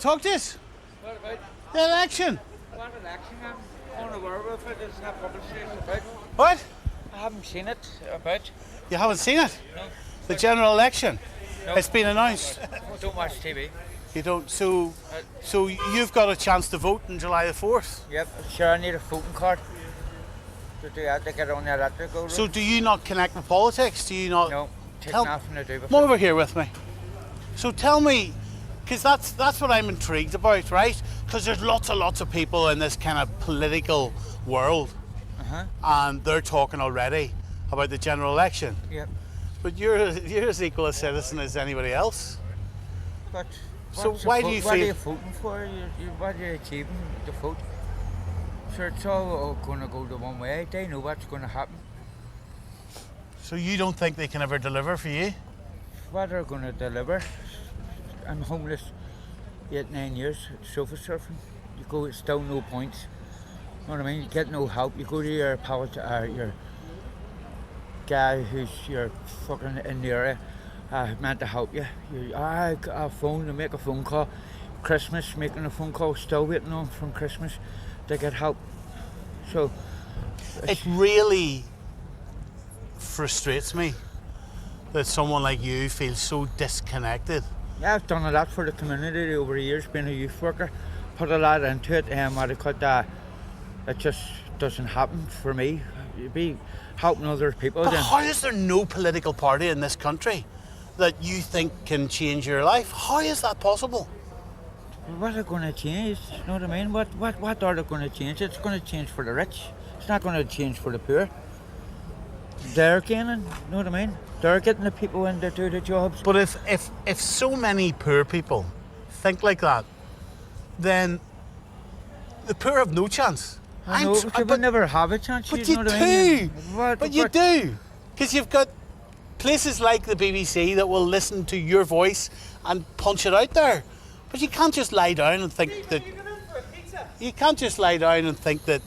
Talk this. What about The election. what election? I'm unaware of it. It's not publicised about. What? I haven't seen it about. You haven't seen it? No. The general election. No. It's been announced. Don't watch TV. You don't. So you've got a chance to vote on July the 4th. Yep. Sure, I need a voting card to do that to get on the electrical road. So do you not connect with politics? Do you not? No, take Tell- nothing to do with Come it. over here with me. So tell me, because that's what I'm intrigued about, right? Because there's lots of people in this kind of political world, and they're talking already about the general election. Yep. But you're as equal a citizen as anybody else. But So what's why the do you What are feel- you voting for? What are you achieving to vote? Sure, it's all going to go the one way. They know what's going to happen. So you don't think they can ever deliver for you? What they're going to deliver. I'm homeless 8-9 years, sofa surfing. You go, it's still no points. You know what I mean? You get no help. You go to your your guy who's your fucking in the area, meant to help you. I got a phone to make a phone call. Christmas, making a phone call, still waiting on from Christmas to get help. So It really frustrates me that someone like you feels so disconnected. yeah, I've done a lot for the community over the years, being a youth worker, put a lot into it, and what I could, it just doesn't happen for me. You'd be helping other people. But Then how is there no political party in this country that you think can change your life? How is that possible? what are they going to change? You know what I mean? What are they going to change? It's going to change for the rich. It's not going to change for the poor. They're gaining. You know what I mean? They're getting the people in to do the jobs. But if so many poor people think like that, then the poor have no chance. I know, but you would never have a chance. But you you know what I mean? do. But you do. Because you've got places like the BBC that will listen to your voice and punch it out there. But you can't just lie down and think that. You can't just lie down and think that,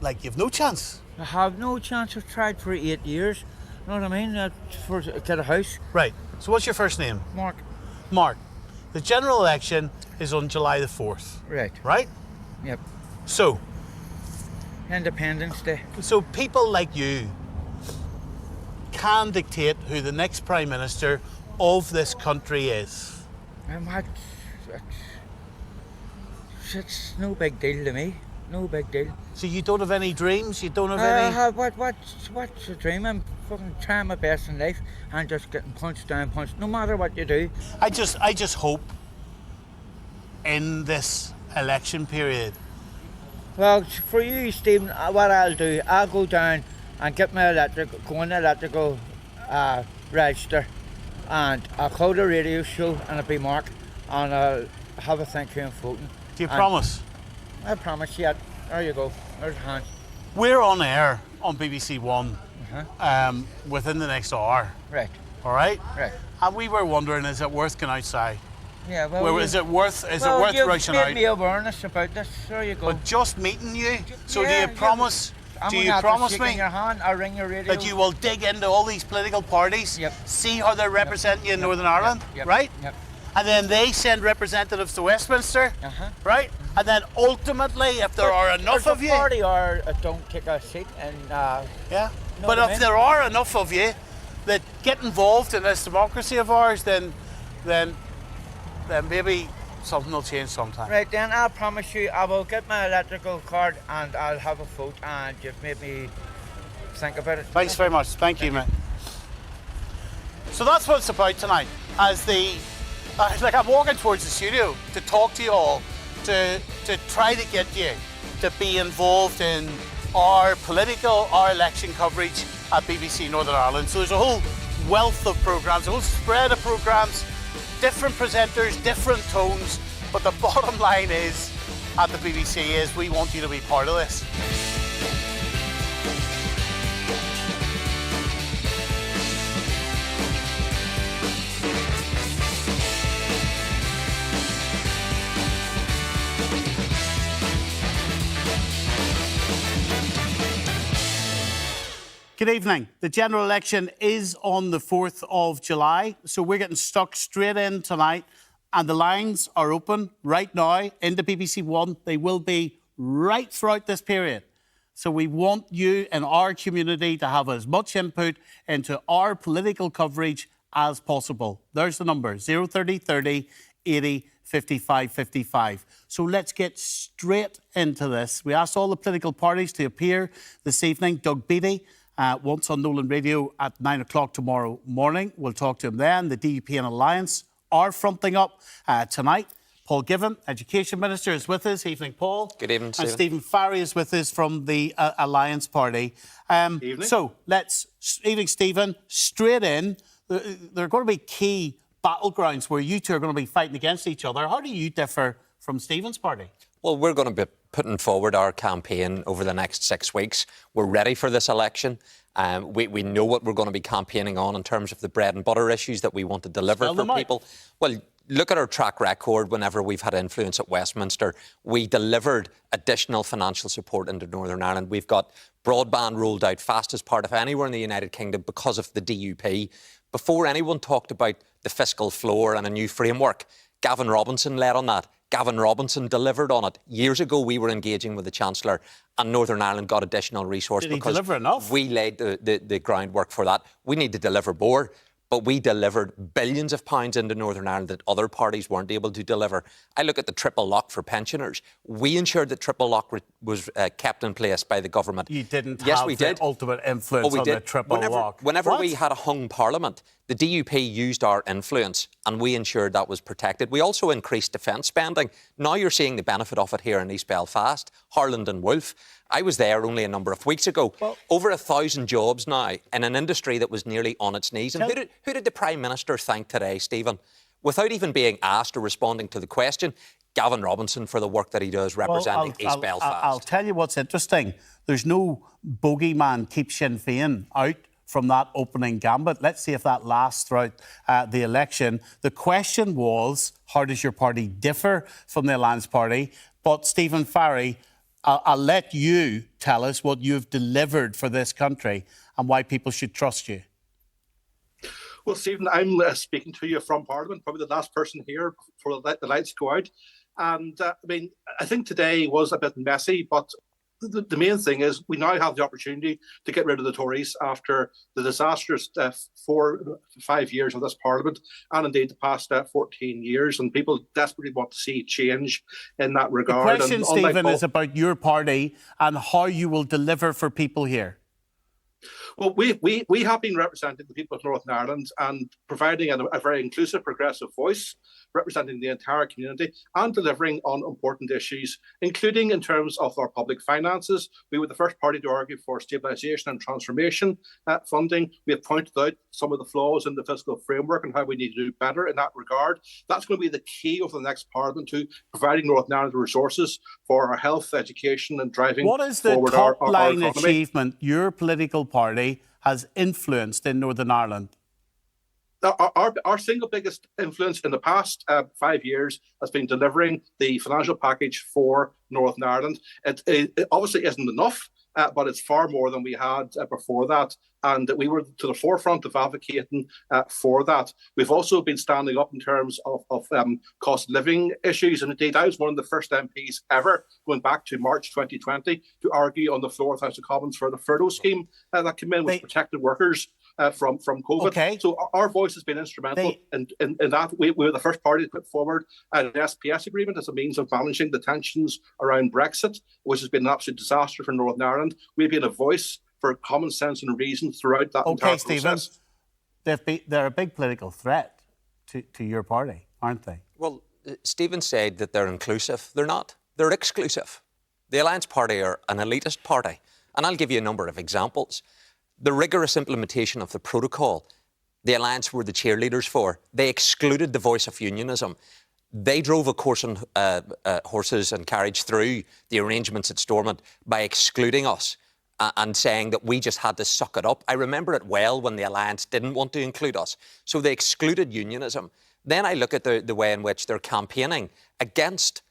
like, you've no chance. I have no chance. I've tried for 8 years. You know what I mean? For get a house. Right. So what's your first name? Mark. Mark. The general election is on July the 4th. Right. Right? Yep. So Independence Day. people like you can dictate who the next Prime Minister of this country is. And it's no big deal to me. No big deal. So you don't have any dreams? You don't have any... What's the dream? I'm fucking trying my best in life and just getting punched down, punched. No matter what you do. I just hope in this election period. Well, for you, Stephen, what I'll do, I'll go down and get my electrical register, and I'll call the radio show and it'll be Mark, and I'll have a thank you and voting. Do you promise? I promise you. There you go. There's a hand. We're on air on BBC One within the next hour. Right. All right? Right. And we were wondering, is it worth going outside? Yeah. Well, Well, is it worth you've rushing made out? me awareness about this. There you go. But just meeting you. So Yeah, do you promise? I'm Do gonna you have to promise shake me in your hand. I'll ring your radio. that you will dig into all these political parties, Yep. see how they're representing you in Northern Ireland, Yep. right? Yep. And then they send representatives to Westminster, right? And then ultimately, if there are enough of you, Party or don't take a seat and yeah. know But what I if mean? there are enough of you that get involved in this democracy of ours, then maybe something will change sometime. right then, I'll promise you, I will get my electrical card and I'll have a vote, and you've made me think about it. Thanks very much. Thank you, mate. So that's what it's about tonight. As I'm walking towards the studio to talk to you all, to try to get you to be involved in our election coverage at BBC Northern Ireland. So there's a whole wealth of programmes, a whole spread of programmes, different presenters, different tones. But the bottom line is, at the BBC, is we want you to be part of this. Good evening. The general election is on the 4th of July, so we're getting stuck straight in tonight And the lines are open right now into BBC One. They will be right throughout this period. So we want you in our community to have as much input into our political coverage as possible. There's the number, 030 30 80 55 55. So let's get straight into this. We asked all the political parties to appear this evening. Doug Beattie, once on Nolan Radio at 9 o'clock tomorrow morning. We'll talk to him then. The DUP and Alliance are fronting up tonight. Paul Given, Education Minister, is with us. Evening, Paul. Good evening, Stephen. And Stephen Farry is with us from the Alliance Party. Evening. So evening, Stephen, straight in. There are going to be key battlegrounds where you two are going to be fighting against each other. How do you differ from Stephen's party? Well, we're going to be putting forward our campaign over the next 6 weeks. We're ready for this election. We know what we're going to be campaigning on in terms of the bread and butter issues that we want to deliver for people. Well, look at our track record whenever we've had influence at Westminster. We delivered additional financial support into Northern Ireland. We've got broadband rolled out fastest part of anywhere in the United Kingdom because of the DUP. Before anyone talked about the fiscal floor and a new framework, Gavin Robinson led on that. Gavin Robinson delivered on it. Years ago, we were engaging with the Chancellor and Northern Ireland got additional resource. Did he deliver enough? We laid the groundwork for that. We need to deliver more. But we delivered billions of pounds into Northern Ireland that other parties weren't able to deliver. I look at the triple lock for pensioners. We ensured that triple lock was kept in place by the government. You didn't yes, have we the did. ultimate influence on the triple lock. Whenever we had a hung parliament, the DUP used our influence and we ensured that was protected. We also increased defence spending. Now you're seeing the benefit of it here in East Belfast, Harland and Wolff. I was there only a number of weeks ago. Well, over 1,000 jobs now in an industry that was nearly on its knees. And who did the Prime Minister thank today, Stephen? Without even being asked or responding to the question, Gavin Robinson for the work that he does representing East Belfast. I'll tell you what's interesting. There's no bogeyman keep Sinn Féin out from that opening gambit. Let's see if that lasts throughout the election. The question was, how does your party differ from the Alliance Party? But Stephen Farry, I'll let you tell us what you've delivered for this country and why people should trust you. Well, Stephen, I'm speaking to you from Parliament, probably the last person here before the lights go out. And I think today was a bit messy, but the main thing is we now have the opportunity to get rid of the Tories after the disastrous 5 years of this Parliament and indeed the past 14 years. And people desperately want to see change in that regard. The question, Stephen, is about your party and how you will deliver for people here. Well, we have been representing the people of Northern Ireland and providing a very inclusive, progressive voice, representing the entire community and delivering on important issues, including in terms of our public finances. We were the first party to argue for stabilisation and transformation funding. We have pointed out some of the flaws in the fiscal framework and how we need to do better in that regard. That's going to be the key of the next Parliament to providing Northern Ireland resources for our health, education and driving forward our economy. What is the top-line achievement your political party has influenced in Northern Ireland? Our single biggest influence in the past 5 years has been delivering the financial package for Northern Ireland. It obviously isn't enough, but it's far more than we had before that. And we were to the forefront of advocating for that. We've also been standing up in terms of cost of living issues. And indeed, I was one of the first MPs ever, going back to March 2020, to argue on the floor of the House of Commons for the furlough scheme that came in, which protected workers from COVID. Okay. So our voice has been instrumental in that. We were the first party to put forward an SPS agreement as a means of managing the tensions around Brexit, which has been an absolute disaster for Northern Ireland. We've been a voice for common sense and reason throughout that entire process. Stephen, they're a big political threat to your party, aren't they? Well, Stephen said that they're inclusive. They're not. They're exclusive. The Alliance Party are an elitist party. And I'll give you a number of examples. The rigorous implementation of the protocol, the Alliance were the cheerleaders for. They excluded the voice of unionism. They drove a course on horses and carriage through the arrangements at Stormont by excluding us and saying that we just had to suck it up. I remember it well when the Alliance didn't want to include us. So they excluded unionism. Then I look at the way in which they're campaigning against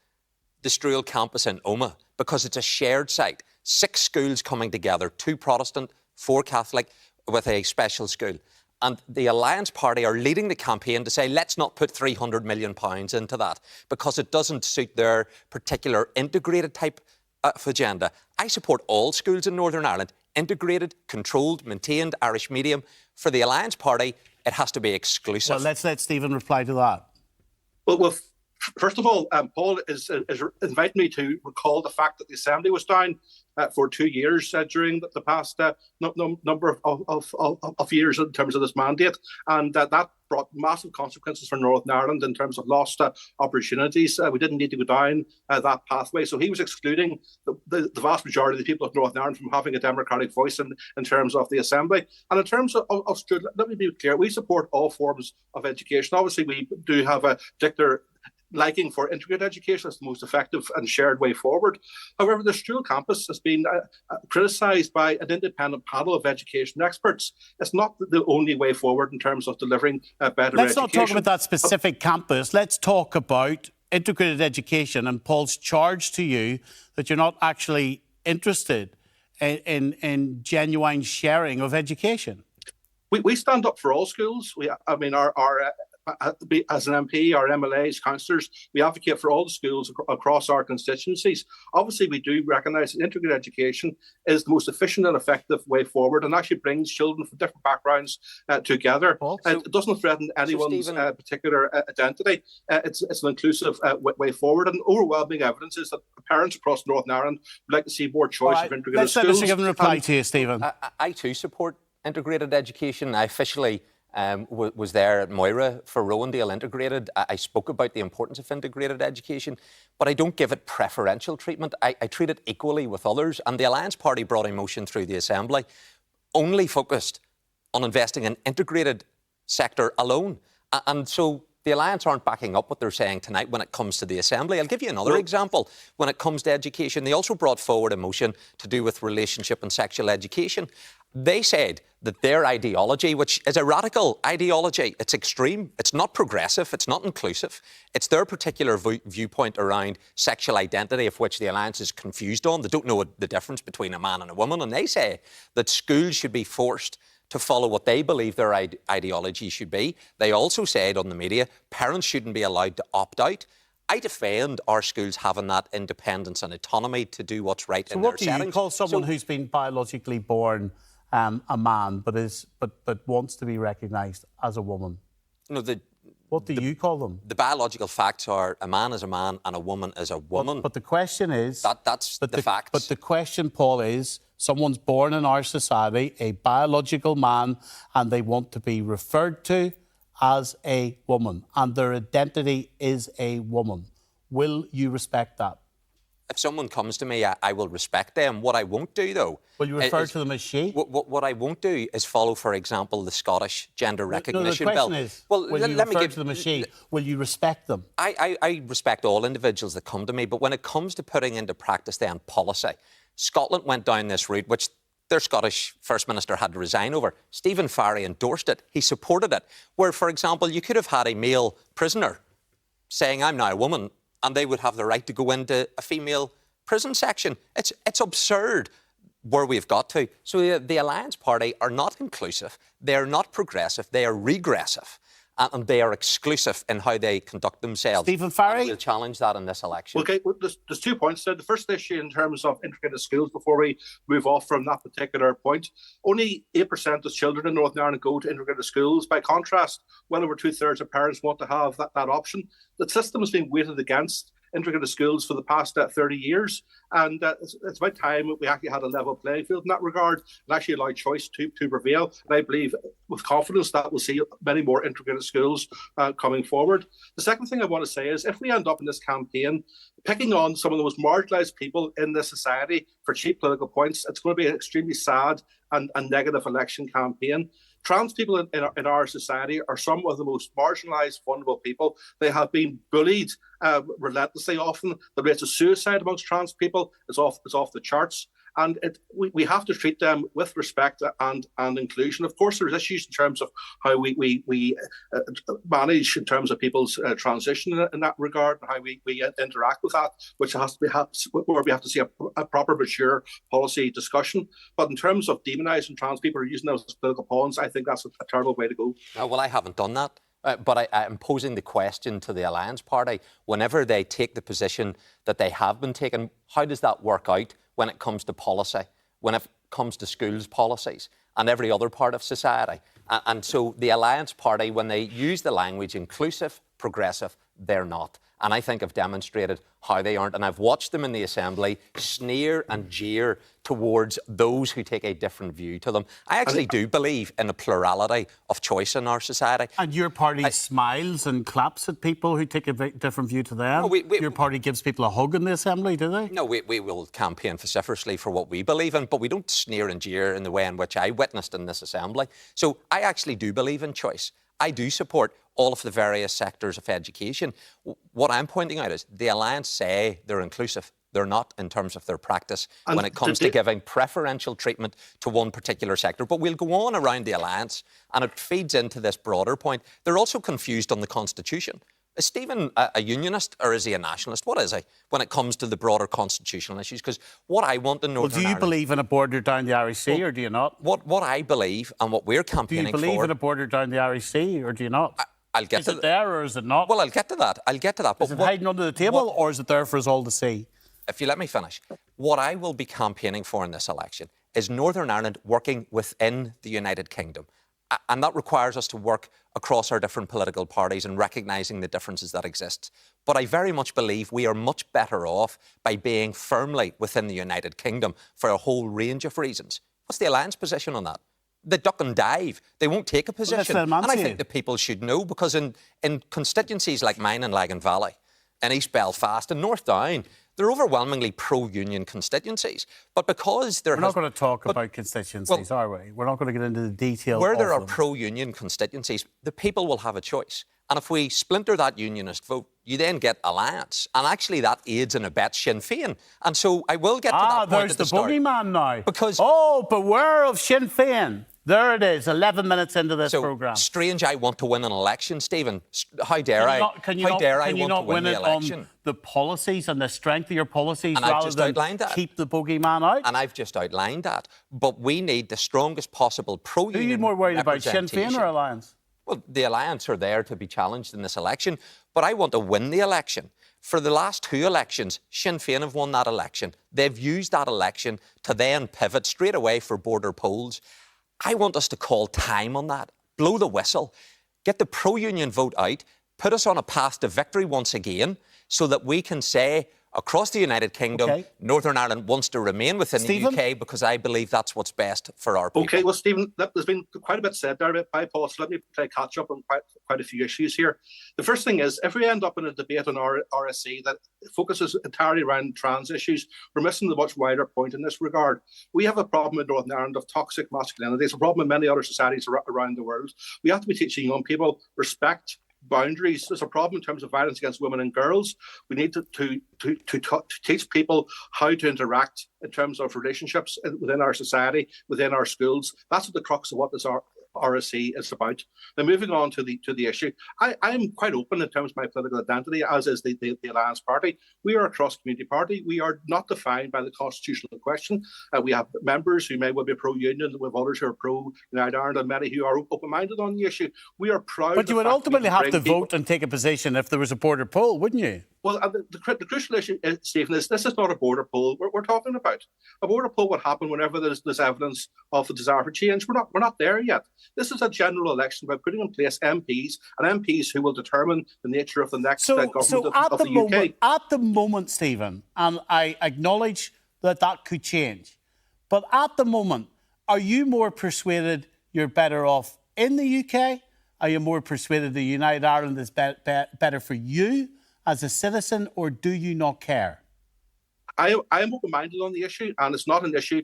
the Struil campus in Omagh because it's a shared site. 6 schools coming together, 2 Protestant, 4 Catholic, with a special school. And the Alliance Party are leading the campaign to say, let's not put £300 million into that because it doesn't suit their particular integrated type of agenda. I support all schools in Northern Ireland, integrated, controlled, maintained, Irish medium. For the Alliance Party, it has to be exclusive. Well, let's let Stephen reply to that. Well, first of all, Paul is inviting me to recall the fact that the Assembly was down for 2 years during the past number of years in terms of this mandate, and that brought massive consequences for Northern Ireland in terms of lost opportunities. We didn't need to go down that pathway, so he was excluding the vast majority of the people of Northern Ireland from having a democratic voice in terms of the Assembly. And in terms of students, let me be clear, we support all forms of education. Obviously, we do have a particular liking for integrated education as the most effective and shared way forward. However, the Strual campus has been criticised by an independent panel of education experts. It's not the only way forward in terms of delivering better education. Let's not talk about that specific campus. Let's talk about integrated education and Paul's charge to you that you're not actually interested in genuine sharing of education. We stand up for all schools. As an MP, our MLAs, councillors, we advocate for all the schools across our constituencies. Obviously, we do recognise that integrated education is the most efficient and effective way forward and actually brings children from different backgrounds together. It doesn't threaten anyone's particular identity. It's an inclusive way forward, and overwhelming evidence is that parents across Northern Ireland would like to see more choice of integrated schools. Let's give a reply to you, Stephen. I too support integrated education. I officially was there at Moira for Rowandale Integrated. I spoke about the importance of integrated education, but I don't give it preferential treatment. I treat it equally with others. And the Alliance Party brought a motion through the Assembly only focused on investing in integrated sector alone. And so the Alliance aren't backing up what they're saying tonight when it comes to the Assembly. I'll give you another example. When it comes to education, they also brought forward a motion to do with relationship and sexual education. They said that their ideology, which is a radical ideology, it's extreme, it's not progressive, it's not inclusive, it's their particular viewpoint around sexual identity, of which the Alliance is confused on. They don't know the difference between a man and a woman, and they say that schools should be forced to follow what they believe their ideology should be. They also said on the media, parents shouldn't be allowed to opt out. I defend our schools having that independence and autonomy to do what's right in their settings. So what do you call someone who's been biologically born a man, but wants to be recognised as a woman? What do you call them? The biological facts are a man is a man and a woman is a woman. But the question is... That's the facts. But the question, Paul, is someone's born in our society, a biological man, and they want to be referred to as a woman, and their identity is a woman. Will you respect that? If someone comes to me, I will respect them. What I won't do, though... Will you refer to them as she? What I won't do is follow, for example, the Scottish gender recognition bill. The question is, will you refer to them as she? Will you respect them? I respect all individuals that come to me, but when it comes to putting into practice then policy, Scotland went down this route, which their Scottish First Minister had to resign over. Stephen Farry endorsed it. He supported it. Where, for example, you could have had a male prisoner saying, I'm now a woman, and they would have the right to go into a female prison section. It's absurd where we've got to. So the Alliance Party are not inclusive, they are not progressive, they are regressive, and they are exclusive in how they conduct themselves. Stephen Farry? We'll challenge that in this election. Okay, well, there's 2 points there. The first issue in terms of integrated schools, before we move off from that particular point, only 8% of children in Northern Ireland go to integrated schools. By contrast, well over 2/3 of parents want to have that option. The system has been weighted against integrated schools for the past 30 years. And it's about time we actually had a level playing field in that regard and actually allow choice to prevail. And I believe with confidence that we'll see many more integrated schools coming forward. The second thing I want to say is if we end up in this campaign picking on some of the most marginalised people in this society for cheap political points, it's going to be an extremely sad and negative election campaign. Trans people in our society are some of the most marginalised, vulnerable people. They have been bullied relentlessly often. The rates of suicide amongst trans people is off the charts. and we have to treat them with respect and inclusion. Of course, there's issues in terms of how we manage in terms of people's transition in that regard, and how we interact with that, which has to be where we have to see a proper, mature policy discussion. But in terms of demonising trans people or using them as political pawns, I think that's a terrible way to go. Well, I haven't done that. But I'm posing the question to the Alliance Party. Whenever they take the position that they have been taking, how does that work out when it comes to policy, when it comes to schools policies and every other part of society? And so the Alliance Party, when they use the language inclusive, progressive, they're not. And I think I've demonstrated how they aren't. And I've watched them in the Assembly sneer and jeer towards those who take a different view to them. I actually do believe in a plurality of choice in our society. And your party smiles and claps at people who take a different view to them? No, your party gives people a hug in the Assembly, do they? No, we will campaign vociferously for what we believe in, but we don't sneer and jeer in the way in which I witnessed in this Assembly. So I actually do believe in choice. I do support all of the various sectors of education. What I'm pointing out is the Alliance say they're inclusive. They're not in terms of their practice when it comes to giving preferential treatment to one particular sector. But we'll go on around the Alliance, and it feeds into this broader point. They're also confused on the Constitution. Is Stephen a unionist or is he a nationalist? What is he when it comes to the broader constitutional issues? Because what I want in Northern Ireland... Well, do you believe in a border down the Irish Sea, or do you not? What I believe and what we're campaigning for... Do you believe in a border down the Irish Sea, or do you not? I'll get to Is it there or is it not? Well, I'll get to that. But is it hiding under the table or is it there for us all to see? If you let me finish. What I will be campaigning for in this election is Northern Ireland working within the United Kingdom. And that requires us to work across our different political parties and recognising the differences that exist. But I very much believe we are much better off by being firmly within the United Kingdom for a whole range of reasons. What's the Alliance position on that? They duck and dive. They won't take a position. And I think the people should know, because in constituencies like mine in Lagan Valley, in East Belfast and North Down, they're overwhelmingly pro-union constituencies. But because we're not going to talk about constituencies, are we? We're not going to get into the details. Where there are pro-union constituencies, the people will have a choice. And if we splinter that unionist vote, you then get Alliance. And actually that aids and abets Sinn Féin. And so I will get to that point at the start. There's the boogeyman now. Because... Oh, beware of Sinn Féin. There it is, 11 minutes into this programme. Strange I want to win an election, Stephen. How dare I want to win the election? On the policies and the strength of your policies and rather than keep the boogeyman out? And I've just outlined that. But we need the strongest possible pro-union. Are you more worried about Sinn Féin or Alliance? Well, the Alliance are there to be challenged in this election, but I want to win the election. For the last two elections, Sinn Féin have won that election. They've used that election to then pivot straight away for border polls. I want us to call time on that, blow the whistle, get the pro-union vote out, put us on a path to victory once again, so that we can say across the United Kingdom, Northern Ireland wants to remain within the UK, because I believe that's what's best for our people. OK, well, Stephen, there's been quite a bit said there by Paul, so let me try to catch up on quite a few issues here. The first thing is, if we end up in a debate on RSC that focuses entirely around trans issues, we're missing the much wider point in this regard. We have a problem in Northern Ireland of toxic masculinity. It's a problem in many other societies around the world. We have to be teaching young people respect, boundaries. There's a problem in terms of violence against women and girls. We need to teach people how to interact in terms of relationships within our society, within our schools. That's what the crux of what this RSC is about. Now, moving on to the issue, I'm quite open in terms of my political identity, as is the Alliance Party. We are a cross-community party. We are not defined by the constitutional question. We have members who may well be pro-union, we have others who are pro-United Ireland, and many who are open-minded on the issue. We are proud. But you would ultimately have to vote and take a position if there was a border poll, wouldn't you? Well, the crucial issue, Stephen, is this is not a border poll we're talking about. A border poll would happen whenever there's evidence of the desire for change. We're not there yet. This is a general election about putting in place MPs and MPs who will determine the nature of the next government of the UK. At the moment, Stephen, and I acknowledge that could change, but at the moment, are you more persuaded you're better off in the UK? Are you more persuaded the United Ireland is better for you as a citizen, or do you not care? I am open-minded on the issue, and it's not an issue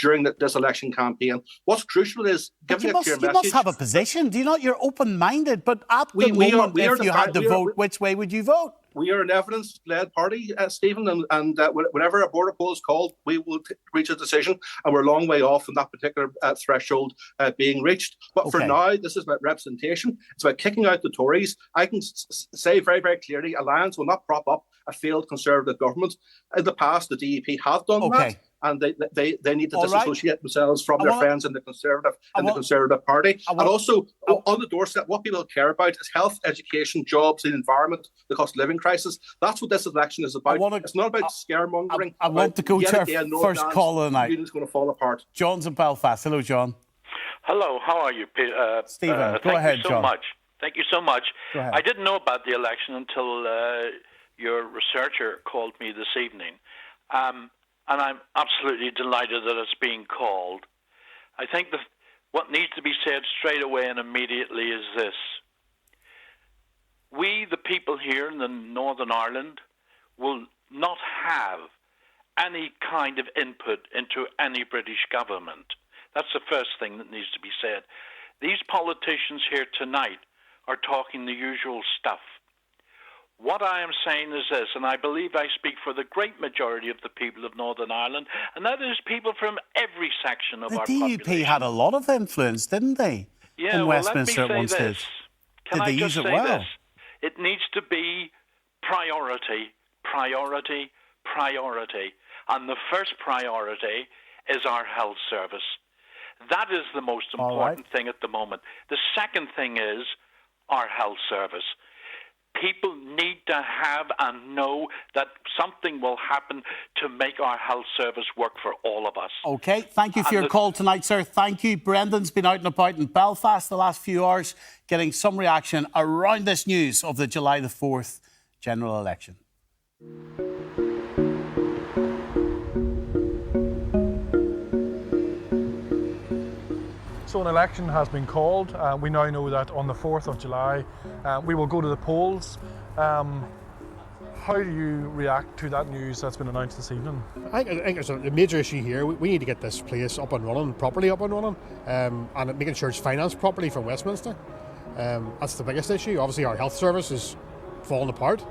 during this election campaign. What's crucial is giving a clear message. You must have a position, do you not? You're open-minded, but at the moment, if you had to vote, which way would you vote? We are an evidence-led party, Stephen, and whenever a border poll is called, we will reach a decision, and we're a long way off from that particular threshold being reached. But for now, this is about representation. It's about kicking out the Tories. I can say very, very clearly, Alliance will not prop up a failed Conservative government. In the past, the DUP have done that. And they need to disassociate themselves from their friends in the Conservative Party. And also, on the doorstep, what people care about is health, education, jobs, the environment, the cost of living crisis. That's what this election is about. It's not about scaremongering. I want to go to our first call of the night. It's going to fall apart. John's in Belfast. Hello, John. Hello, how are you, Stephen? Go ahead, John. Thank you so much. Go ahead. I didn't know about the election until your researcher called me this evening. And I'm absolutely delighted that it's being called. I think that what needs to be said straight away and immediately is this. We, the people here in the Northern Ireland, will not have any kind of input into any British government. That's the first thing that needs to be said. These politicians here tonight are talking the usual stuff. What I am saying is this, and I believe I speak for the great majority of the people of Northern Ireland, and that is people from every section of our population. The DUP had a lot of influence, didn't they? Yeah, in Westminster let me say this. Can I just say this? It needs to be priority, priority, priority. And the first priority is our health service. That is the most important thing at the moment. The second thing is our health service. People need to have and know that something will happen to make our health service work for all of us. OK, thank you for your call tonight, sir. Thank you. Brendan's been out and about in Belfast the last few hours, getting some reaction around this news of the July the 4th general election. So an election has been called. We now know that on the 4th of July we will go to the polls. How do you react to that news that's been announced this evening? I think there's a major issue here. We need to get this place up and running, properly up and running, and making sure it's financed properly from Westminster. That's the biggest issue. Obviously our health service is falling apart.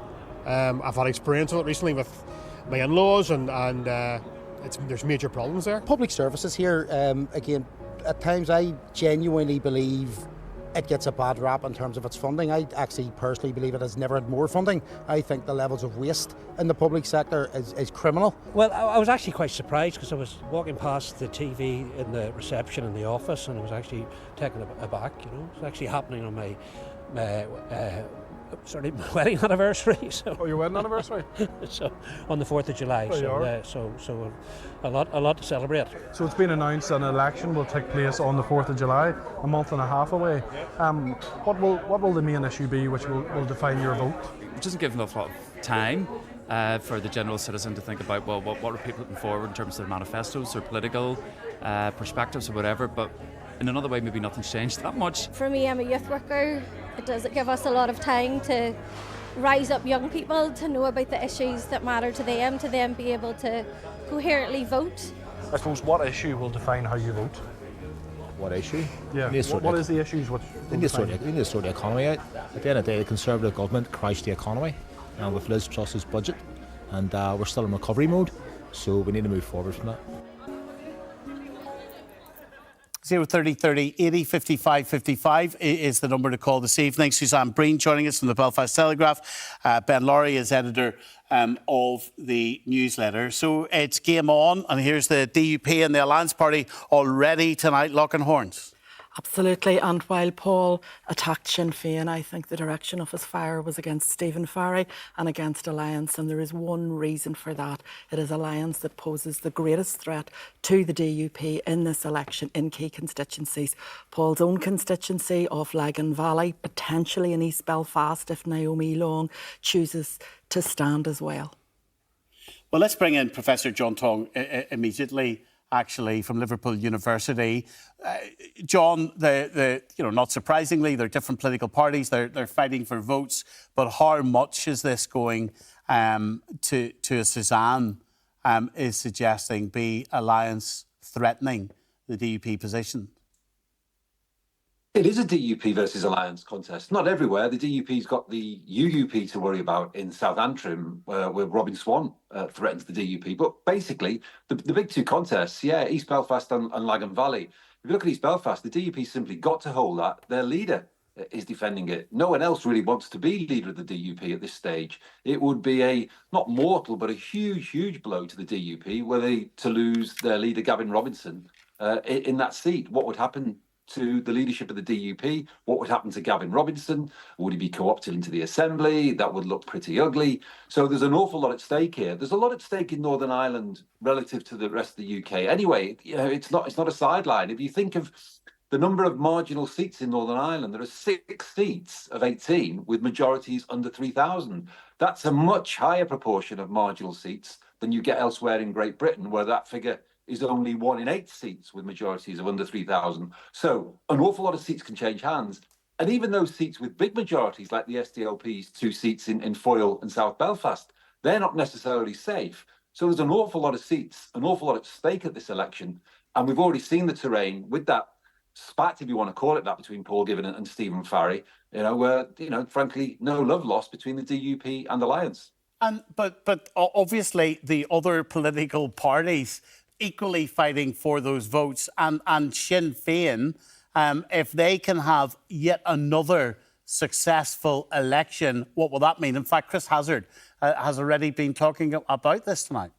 I've had experience of it recently with my in-laws and there's major problems there. Public services here, again, at times I genuinely believe it gets a bad rap in terms of its funding. I actually personally believe it has never had more funding. I think the levels of waste in the public sector is criminal. Well, I was actually quite surprised because I was walking past the TV in the reception in the office and I was actually taken aback, you know. It's actually happening on my wedding anniversary. So. Oh, your wedding anniversary? So on the 4th of July. So a lot to celebrate. So it's been announced an election will take place on the 4th of July, a month and a half away. What will the main issue be which will define your vote? It doesn't give enough time for the general citizen to think about, well, what are people putting forward in terms of their manifestos or political perspectives or whatever, but in another way maybe nothing's changed that much. For me, I'm a youth worker. It doesn't give us a lot of time to rise up young people to know about the issues that matter to them be able to coherently vote. I suppose what issue will define how you vote? What issue? Yeah, what is the issues? We need to sort the economy out. At the end of the day, the Conservative government crashed the economy with Liz Truss's budget, and we're still in recovery mode, so we need to move forward from that. 030 30 80 55 55 is the number to call this evening. Suzanne Breen joining us from the Belfast Telegraph. Ben Lowry is editor of the newsletter. So it's game on, and here's the DUP and the Alliance Party already tonight locking horns. Absolutely, and while Paul attacked Sinn Féin, I think the direction of his fire was against Stephen Farry and against Alliance, and there is one reason for that. It is Alliance that poses the greatest threat to the DUP in this election in key constituencies. Paul's own constituency of Lagan Valley, potentially in East Belfast if Naomi Long chooses to stand as well. Well, let's bring in Professor John Tong immediately. Actually, from Liverpool University, John. Not surprisingly, they're different political parties. They're fighting for votes. But how much is this going to as Suzanne is suggesting, be Alliance threatening the DUP position? It is a DUP versus Alliance contest. Not everywhere. The DUP's got the UUP to worry about in South Antrim, where Robin Swan threatens the DUP. But basically, the big two contests, East Belfast and Lagan Valley. If you look at East Belfast, the DUP simply got to hold that. Their leader is defending it. No one else really wants to be leader of the DUP at this stage. It would be a, not mortal, but a huge, huge blow to the DUP were they to lose their leader, Gavin Robinson, in that seat. What would happen to the leadership of the DUP? What would happen to Gavin Robinson? Would he be co-opted into the Assembly? That would look pretty ugly. So there's an awful lot at stake here. There's a lot at stake in Northern Ireland relative to the rest of the UK. Anyway, it's not a sideline. If you think of the number of marginal seats in Northern Ireland, there are 6 seats of 18 with majorities under 3,000. That's a much higher proportion of marginal seats than you get elsewhere in Great Britain, where that figure is only 1 in 8 seats with majorities of under 3,000. So an awful lot of seats can change hands. And even those seats with big majorities, like the SDLP's 2 seats in Foyle and South Belfast, they're not necessarily safe. So there's an awful lot of seats, an awful lot at stake at this election. And we've already seen the terrain with that spat, if you want to call it that, between Paul Givan and Stephen Farry, where, frankly, no love lost between the DUP and Alliance. But obviously the other political parties equally fighting for those votes, and Sinn Féin, if they can have yet another successful election, what will that mean? In fact, Chris Hazard has already been talking about this tonight.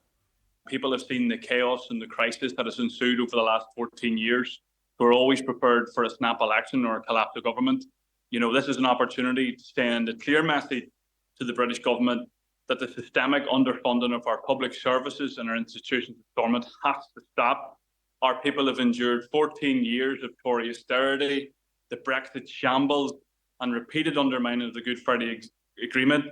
People have seen the chaos and the crisis that has ensued over the last 14 years. We're always prepared for a snap election or a collapse of government. This is an opportunity to send a clear message to the British government that the systemic underfunding of our public services and our institutions of government has to stop. Our people have endured 14 years of Tory austerity, the Brexit shambles, and repeated undermining of the Good Friday Agreement.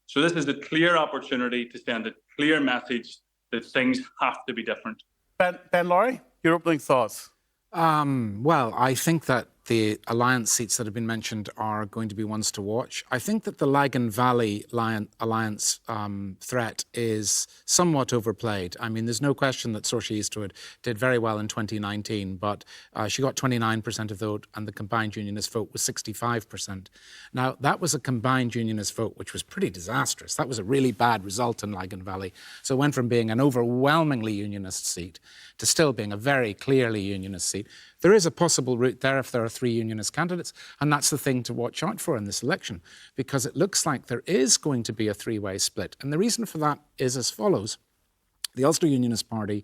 So this is a clear opportunity to send a clear message that things have to be different. Ben Laurie, your opening thoughts? Well, I think that the alliance seats that have been mentioned are going to be ones to watch. I think that the Lagan Valley alliance threat is somewhat overplayed. I mean, there's no question that Saoirse Eastwood did very well in 2019, but she got 29% of the vote and the combined unionist vote was 65%. Now, that was a combined unionist vote, which was pretty disastrous. That was a really bad result in Lagan Valley. So it went from being an overwhelmingly unionist seat to still being a very clearly unionist seat. There is a possible route there if there are 3 unionist candidates, and that's the thing to watch out for in this election, because it looks like there is going to be a 3-way split. And the reason for that is as follows. The Ulster Unionist Party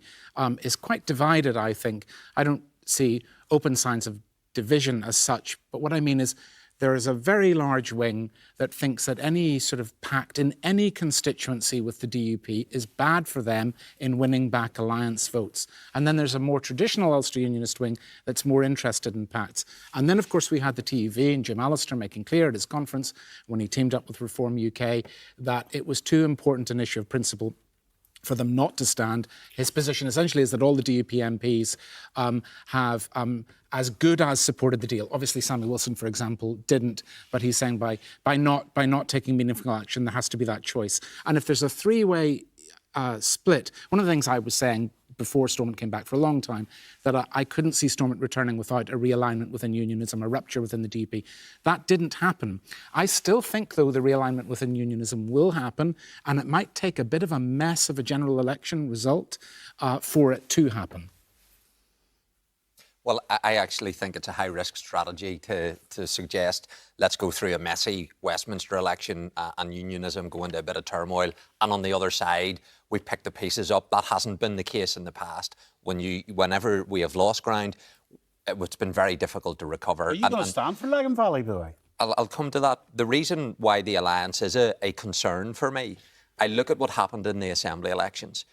is quite divided, I think. I don't see open signs of division as such, but what I mean is there is a very large wing that thinks that any sort of pact in any constituency with the DUP is bad for them in winning back alliance votes. And then there's a more traditional Ulster Unionist wing that's more interested in pacts. And then, of course, we had the TUV and Jim Allister making clear at his conference when he teamed up with Reform UK that it was too important an issue of principle for them not to stand. His position essentially is that all the DUP MPs have as good as supported the deal. Obviously, Sammy Wilson, for example, didn't, but he's saying by not taking meaningful action, there has to be that choice. And if there's a 3-way split, one of the things I was saying before Stormont came back for a long time, that I couldn't see Stormont returning without a realignment within unionism, a rupture within the DUP. That didn't happen. I still think, though, the realignment within unionism will happen, and it might take a bit of a mess of a general election result for it to happen. Well, I actually think it's a high-risk strategy to suggest let's go through a messy Westminster election and unionism go into a bit of turmoil, and on the other side, we pick the pieces up. That hasn't been the case in the past. Whenever we have lost ground, it's been very difficult to recover. Are you going to stand for Lagan Valley, by the way? I'll come to that. The reason why the alliance is a concern for me, I look at what happened in the Assembly elections.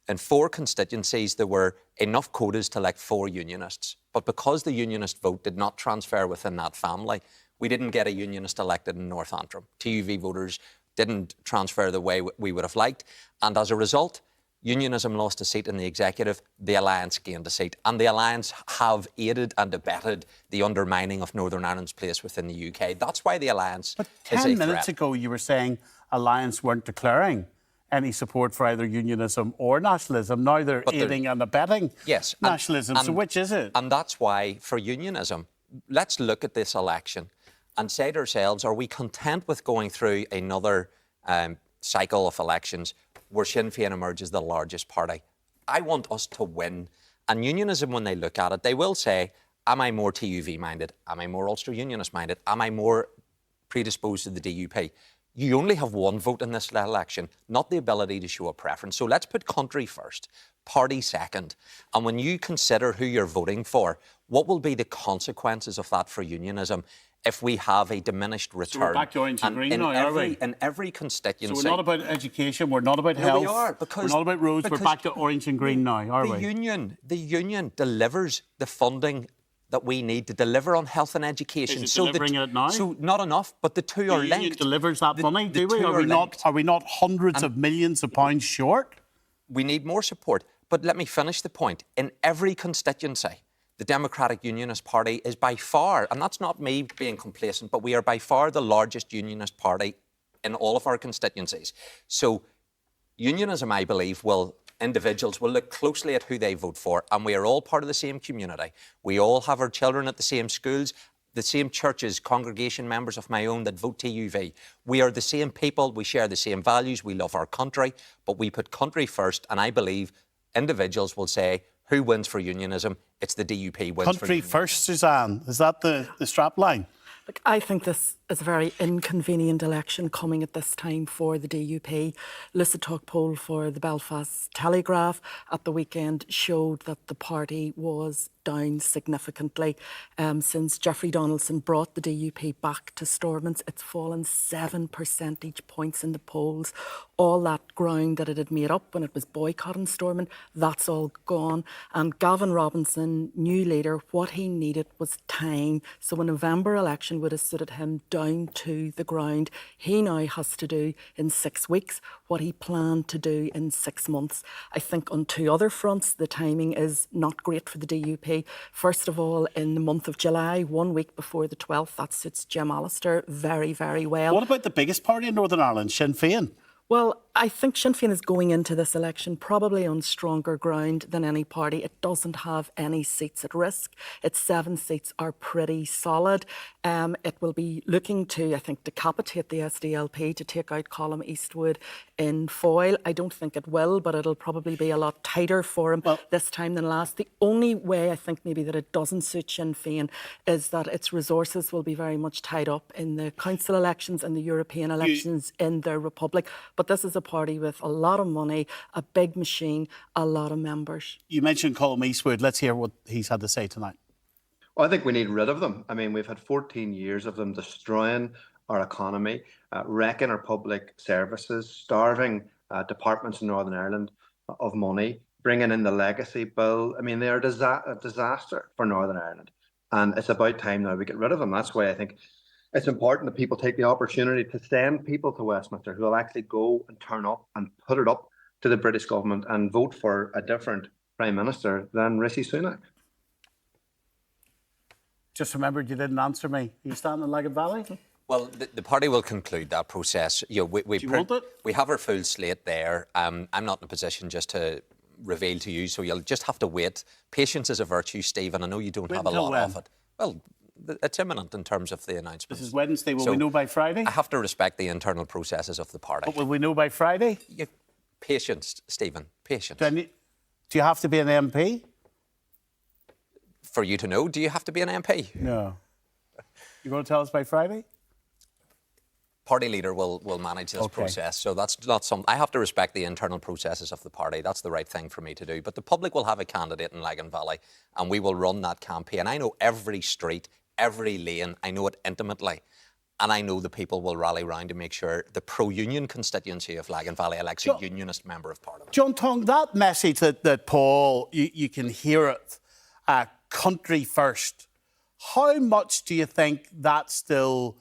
In 4 constituencies, there were enough quotas to elect 4 unionists. But because the unionist vote did not transfer within that family, we didn't get a unionist elected in North Antrim. TUV voters didn't transfer the way we would have liked. And as a result, unionism lost a seat in the executive, the alliance gained a seat. And the alliance have aided and abetted the undermining of Northern Ireland's place within the UK. That's why the alliance is a threat. 10 minutes ago, you were saying alliance weren't declaring any support for either unionism or nationalism. Now they're aiding and abetting nationalism. So which is it? And that's why, for unionism, let's look at this election and say to ourselves, are we content with going through another cycle of elections where Sinn Féin emerges the largest party? I want us to win. And unionism, when they look at it, they will say, am I more TUV minded? Am I more Ulster Unionist minded? Am I more predisposed to the DUP? You only have one vote in this election, not the ability to show a preference. So let's put country first, party second. And when you consider who you're voting for, what will be the consequences of that for unionism if we have a diminished return? So we're back to orange and green now, are we? In every constituency. So we're not about education, we're not about health, we are, because, we're not about roads, we're back to orange and green now, are we? The union delivers the funding that we need to deliver on health and education. Is it delivering it now? So not enough, but the two are linked. The union delivers that money, do we? Are we not hundreds of millions of pounds short? We need more support. But let me finish the point. In every constituency, the Democratic Unionist Party is by far, and that's not me being complacent, but we are by far the largest unionist party in all of our constituencies. So unionism, I believe, individuals will look closely at who they vote for, and we are all part of the same community. We all have our children at the same schools, the same churches, congregation members of my own that vote TUV. We are the same people, we share the same values, we love our country, but we put country first, and I believe individuals will say, who wins for unionism? It's the DUP wins for unionism. Country first, Suzanne. Is that the strap line? Look, I think this is a very inconvenient election coming at this time for the DUP. Lysadog poll for the Belfast Telegraph at the weekend showed that the party was down significantly. Since Jeffrey Donaldson brought the DUP back to Stormont, it's fallen 7 percentage points in the polls. All that ground that it had made up when it was boycotting Stormont, that's all gone. And Gavin Robinson, new leader, what he needed was time. So a November election would have suited him down to the ground. He now has to do in 6 weeks what he planned to do in 6 months. I think on two other fronts, the timing is not great for the DUP. First of all, in the month of July, 1 week before the 12th, that suits Jim Allister very, very well. What about the biggest party in Northern Ireland, Sinn Féin? Well, I think Sinn Féin is going into this election probably on stronger ground than any party. It doesn't have any seats at risk. Its 7 seats are pretty solid. It will be looking to, I think, decapitate the SDLP to take out Colm Eastwood in Foyle. I don't think it will, but it'll probably be a lot tighter for him this time than last. The only way I think maybe that it doesn't suit Sinn Féin is that its resources will be very much tied up in the council elections and the European elections in their republic. But this is a party with a lot of money, a big machine, a lot of members. You mentioned Colm Eastwood. Let's hear what he's had to say tonight. Well, I think we need rid of them. I mean, we've had 14 years of them destroying our economy, wrecking our public services, starving departments in Northern Ireland of money, bringing in the legacy bill. I mean, they are a disaster for Northern Ireland. And it's about time now we get rid of them. That's why I think it's important that people take the opportunity to send people to Westminster who will actually go and turn up and put it up to the British government and vote for a different Prime Minister than Rishi Sunak. Just remembered you didn't answer me. Are you standing in Lagan Valley? Well, the party will conclude that process. You know, we have our full slate there. I'm not in a position just to reveal to you, so you'll just have to wait. Patience is a virtue, Stephen. I know you don't have a lot of it. Well, it's imminent in terms of the announcements. This is Wednesday. Will we know by Friday? I have to respect the internal processes of the party. But will we know by Friday? Patience, Stephen. Patience. Do you have to be an MP? For you to know, do you have to be an MP? No. You're going to tell us by Friday? Party leader will manage this process, so that's not something. I have to respect the internal processes of the party. That's the right thing for me to do. But the public will have a candidate in Lagan Valley, and we will run that campaign. I know every street, every lane. I know it intimately. And I know the people will rally round to make sure the pro-union constituency of Lagan Valley elects a unionist member of Parliament. John Tong, that message that Paul, you can hear it, country first. How much do you think that still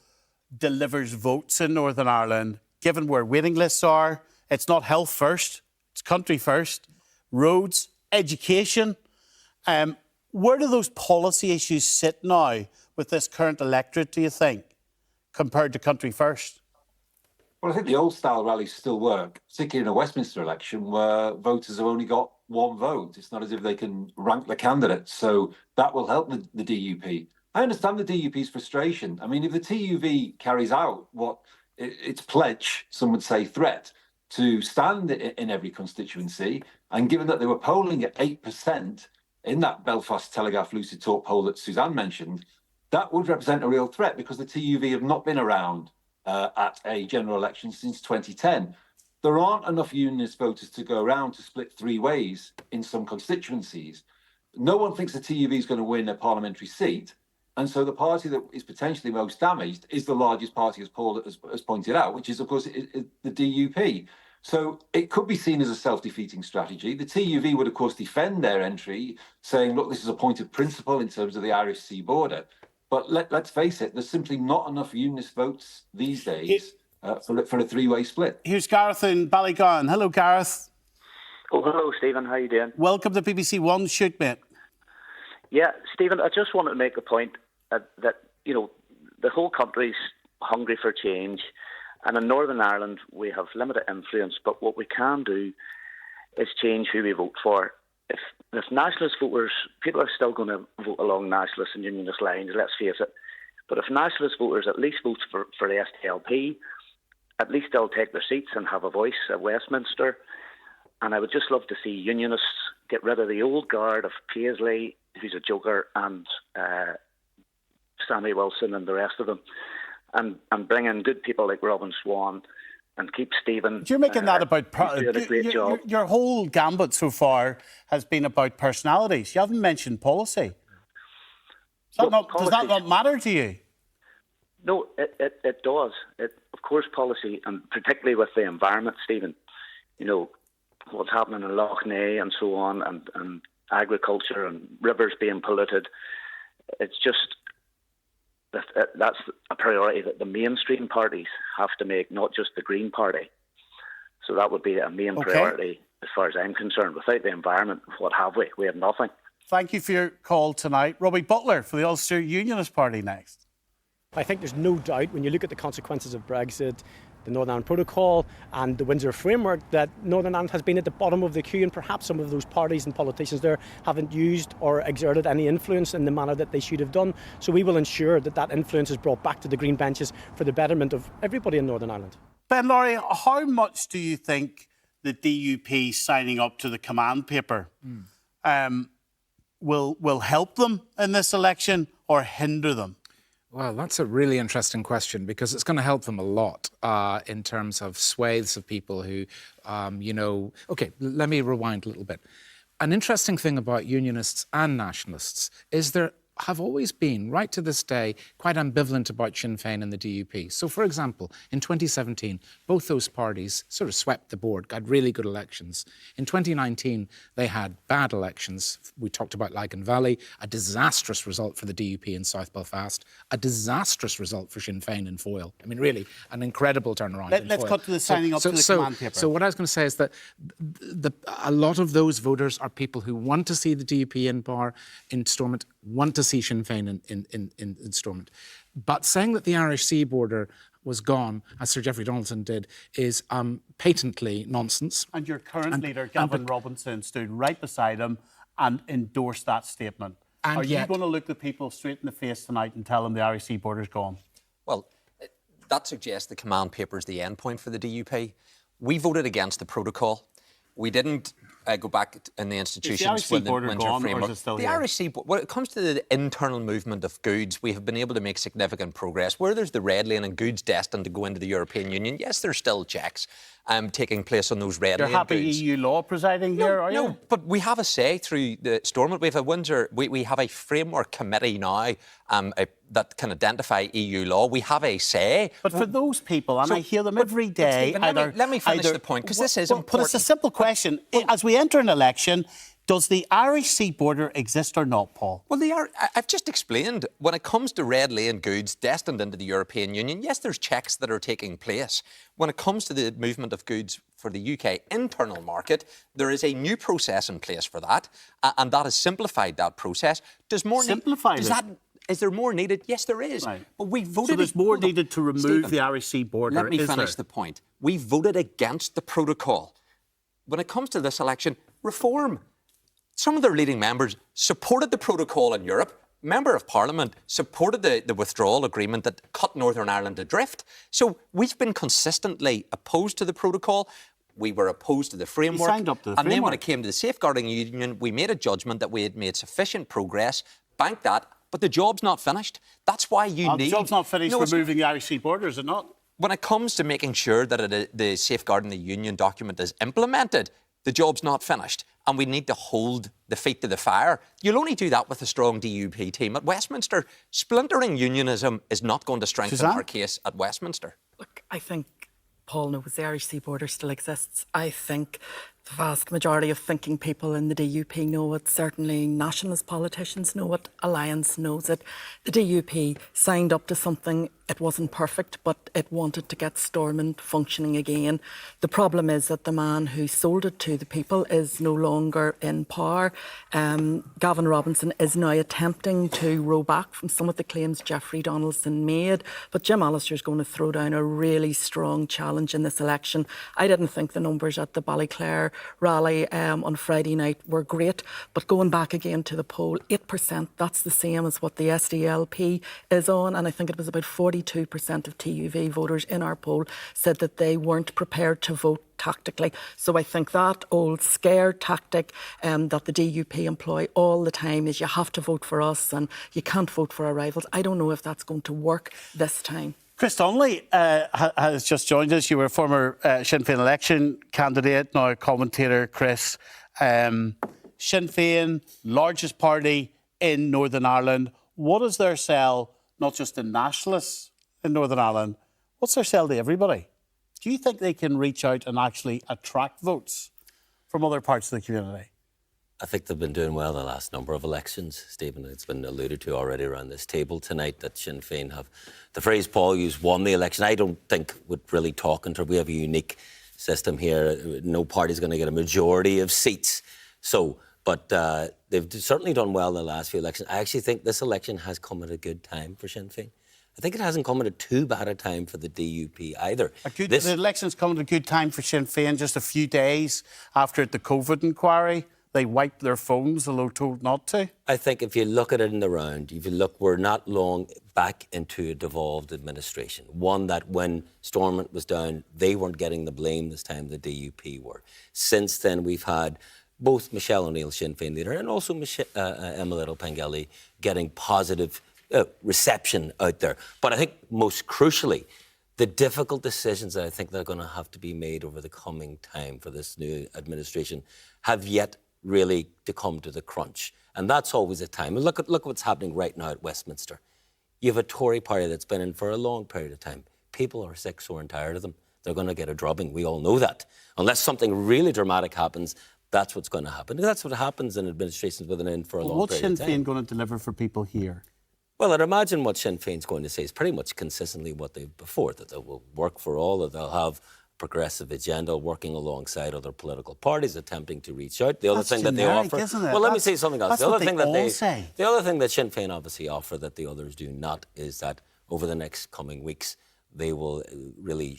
delivers votes in Northern Ireland, given where waiting lists are? It's not health first, it's country first. Roads, education. Where do those policy issues sit now with this current electorate, do you think, compared to country first? Well, I think the old style rallies still work, particularly in a Westminster election where voters have only got one vote. It's not as if they can rank the candidates. So that will help the DUP. I understand the DUP's frustration. I mean, if the TUV carries out what its pledge, some would say threat, to stand in every constituency, and given that they were polling at 8% in that Belfast Telegraph Lucid Talk poll that Suzanne mentioned, that would represent a real threat because the TUV have not been around at a general election since 2010. There aren't enough unionist voters to go around to split three ways in some constituencies. No one thinks the TUV is going to win a parliamentary seat. And so the party that is potentially most damaged is the largest party, as Paul has pointed out, which is, of course, the DUP. So it could be seen as a self-defeating strategy. The TUV would, of course, defend their entry, saying, look, this is a point of principle in terms of the Irish Sea border. But let's face it, there's simply not enough unionist votes these days for a three-way split. Here's Gareth in Ballygowan. Hello, Gareth. Oh, hello, Stephen. How you doing? Welcome to BBC One. Shoot, mate. Yeah, Stephen, I just wanted to make a point that, you know, the whole country's hungry for change. And in Northern Ireland, we have limited influence. But what we can do is change who we vote for. If nationalist voters, people are still going to vote along nationalist and unionist lines, let's face it. But if nationalist voters at least vote for the SDLP, at least they'll take their seats and have a voice at Westminster. And I would just love to see unionists get rid of the old guard of Paisley, who's a joker, and Sammy Wilson and the rest of them, and bring in good people like Robin Swan and keep Stephen. You're making that about... doing a great job. Your whole gambit so far has been about personalities. You haven't mentioned policy. Does that not matter to you? No, it does. Of course, policy, and particularly with the environment, Stephen, you know, what's happening in Lough Neagh and so on, and agriculture and rivers being polluted. It's just that's a priority that the mainstream parties have to make, not just the Green Party. So that would be a main priority as far as I'm concerned. Without the environment, what have we? We have nothing. Thank you for your call tonight. Robbie Butler for the Ulster Unionist Party next. I think there's no doubt when you look at the consequences of Brexit, the Northern Ireland Protocol and the Windsor Framework, that Northern Ireland has been at the bottom of the queue, and perhaps some of those parties and politicians there haven't used or exerted any influence in the manner that they should have done. So we will ensure that that influence is brought back to the green benches for the betterment of everybody in Northern Ireland. Ben Laurie, how much do you think the DUP signing up to the command paper will help them in this election or hinder them? Well, that's a really interesting question, because it's going to help them a lot in terms of swathes of people who, OK, let me rewind a little bit. An interesting thing about unionists and nationalists is there have always been, right to this day, quite ambivalent about Sinn Féin and the DUP. So, for example, in 2017, both those parties sort of swept the board, got really good elections. In 2019, they had bad elections. We talked about Lagan Valley, a disastrous result for the DUP in South Belfast, a disastrous result for Sinn Féin in Foyle. I mean, really, an incredible turnaround. Let's cut to the signing up to the command paper. So what I was going to say is that a lot of those voters are people who want to see the DUP in power, in Stormont, want to see Sinn Féin in Stormont. But saying that the Irish Sea border was gone, as Sir Geoffrey Donaldson did, is patently nonsense. And your current leader, Gavin Robinson, stood right beside him and endorsed that statement. Are you going to look the people straight in the face tonight and tell them the Irish Sea border's gone? Well, that suggests the command paper is the end point for the DUP. We voted against the protocol. We didn't go back in the institutions when the Windsor Framework. The Irish Sea border, when it comes to the internal movement of goods, we have been able to make significant progress. Where there's the red lane and goods destined to go into the European Union, yes, there's still checks taking place on those red lane goods. You're happy EU law presiding here, are you? No, but we have a say through the Stormont. We have a Windsor. We have a framework committee now that can identify EU law. We have a say. But for those people, and I hear them every day... Let me finish the point, because this is important. But it's a simple question. As we enter an election, does the Irish Sea border exist or not, Paul? Well, I've just explained, when it comes to red lane goods destined into the European Union, yes, there's checks that are taking place. When it comes to the movement of goods for the UK internal market, there is a new process in place for that, and that has simplified that process. Is there more needed? Yes, there is. Right. But we voted... So there's more needed to remove the Irish Sea border, Let me finish the point. We voted against the protocol. When it comes to this election, reform. Some of their leading members supported the protocol in Europe Member of Parliament supported the withdrawal agreement that cut Northern Ireland adrift. So we've been consistently opposed to the protocol. We were opposed to the framework. He signed up to the framework. Then when it came to the safeguarding union, we made a judgment that we had made sufficient progress, banked that, but the job's not finished. That's why you need... The job's not finished removing the Irish Sea border, is it not? When it comes to making sure that the safeguarding the union document is implemented, the job's not finished, and we need to hold the feet to the fire. You'll only do that with a strong DUP team at Westminster. Splintering unionism is not going to strengthen our case at Westminster. Look, I think Paul knows the Irish Sea border still exists. I think the vast majority of thinking people in the DUP know it. Certainly nationalist politicians know it. Alliance knows it. The DUP signed up to something. It wasn't perfect, but it wanted to get Stormont functioning again. The problem is that the man who sold it to the people is no longer in power. Gavin Robinson is now attempting to row back from some of the claims Jeffrey Donaldson made, but Jim Allister is going to throw down a really strong challenge in this election. I didn't think the numbers at the Ballyclare rally on Friday night were great, but going back again to the poll, 8%, that's the same as what the SDLP is on, and I think it was about 42% of TUV voters in our poll said that they weren't prepared to vote tactically. So I think that old scare tactic that the DUP employ all the time is you have to vote for us and you can't vote for our rivals. I don't know if that's going to work this time. Chris Donnelly has just joined us. You were a former Sinn Féin election candidate, now a commentator, Chris. Sinn Féin, largest party in Northern Ireland. What is their sell, not just to nationalists in Northern Ireland, what's their sell to everybody? Do you think they can reach out and actually attract votes from other parts of the community? I think they've been doing well the last number of elections, Stephen. It's been alluded to already around this table tonight that Sinn Féin have, the phrase Paul used, won the election. I don't think would really talk into it. We have a unique system here. No party's going to get a majority of seats. But they've certainly done well in the last few elections. I actually think this election has come at a good time for Sinn Féin. I think it hasn't come at a too bad a time for the DUP either. The election's come at a good time for Sinn Féin, just a few days after the COVID inquiry. They wiped their phones, although told not to. I think if you look at it in the round, if you look, we're not long back into a devolved administration. One that when Stormont was down, they weren't getting the blame this time, the DUP were. Since then, we've had both Michelle O'Neill, Sinn Féin leader, and also Emma Little-Pengelly getting positive reception out there. But I think most crucially, the difficult decisions that I think that are going to have to be made over the coming time for this new administration have yet really to come to the crunch. And that's always a time. And look what's happening right now at Westminster. You have a Tory party that's been in for a long period of time. People are sick, sore and tired of them. They're going to get a drubbing. We all know that. Unless something really dramatic happens, that's what's going to happen. And that's what happens in administrations with an in for a long period of time. What's Sinn Féin going to deliver for people here? Well, I'd imagine what Sinn Féin's going to say is pretty much consistently what they've before, that they will work for all, that they'll have a progressive agenda working alongside other political parties, attempting to reach out. The other thing that they offer... Well, let me say something else. The other thing that Sinn Féin obviously offer that the others do not is that over the next coming weeks, they will really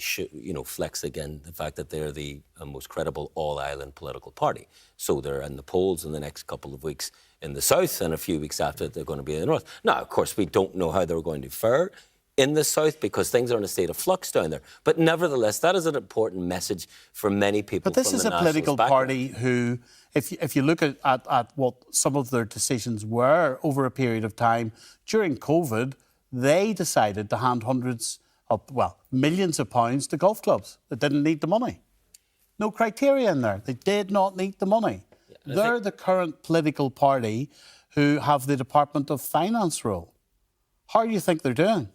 flex again the fact that they're the most credible all-island political party. So they're in the polls in the next couple of weeks in the south, and a few weeks after they're going to be in the north. Now, of course, we don't know how they're going to fare in the south because things are in a state of flux down there. But nevertheless, that is an important message for many people. But this is a political party who, if you look at what some of their decisions were over a period of time during COVID, they decided to hand millions of pounds to golf clubs that didn't need the money. No criteria in there. They did not need the money. They're the current political party who have the Department of Finance role. How do you think they're doing?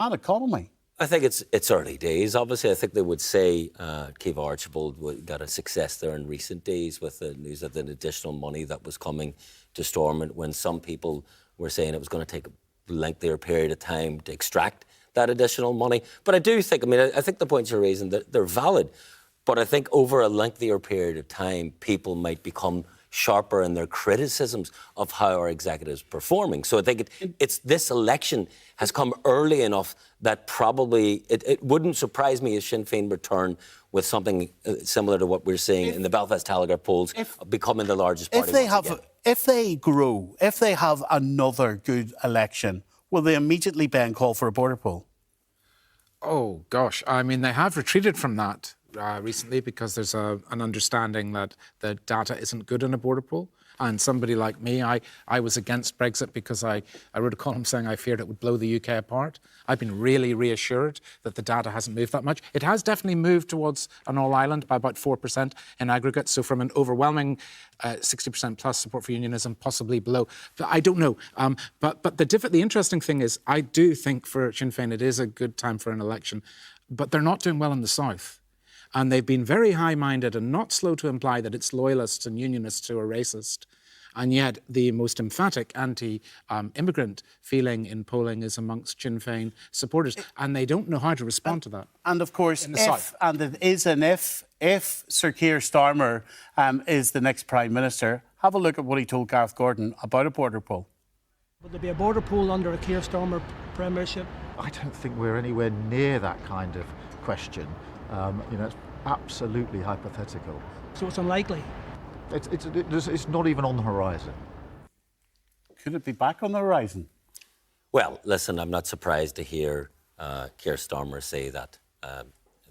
And economy. I think it's early days. Obviously, I think they would say Ciamh Archibald got a success there in recent days with the news of the additional money that was coming to Stormont when some people were saying it was going to take a lengthier period of time to extract that additional money. But I do think, I think the points you're raising, they're valid. But I think over a lengthier period of time, people might become sharper in their criticisms of how our executive is performing. So I think it's this election has come early enough that probably it wouldn't surprise me if Sinn Féin return with something similar to what we're seeing in the Belfast Telegraph polls, becoming the largest party. if they grow, if they have another good election, will they immediately then call for a border poll? Oh, gosh. I mean, they have retreated from that recently because there's an understanding that the data isn't good in a border poll. And somebody like me, I was against Brexit because I wrote a column saying I feared it would blow the UK apart. I've been really reassured that the data hasn't moved that much. It has definitely moved towards an all-Ireland by about 4% in aggregate, so from an overwhelming 60% plus support for unionism, possibly below. But I don't know. But the interesting thing is, I do think for Sinn Féin it is a good time for an election, but they're not doing well in the south. And they've been very high-minded and not slow to imply that it's loyalists and unionists who are racist. And yet the most emphatic anti-immigrant feeling in polling is amongst Sinn Féin supporters. And they don't know how to respond to that. And of course, and it is an if Sir Keir Starmer is the next Prime Minister, have a look at what he told Gareth Gordon about a border poll. Would there be a border poll under a Keir Starmer premiership? I don't think we're anywhere near that kind of question. It's absolutely hypothetical. So it's unlikely? It's not even on the horizon. Could it be back on the horizon? Well, listen, I'm not surprised to hear Keir Starmer say that. At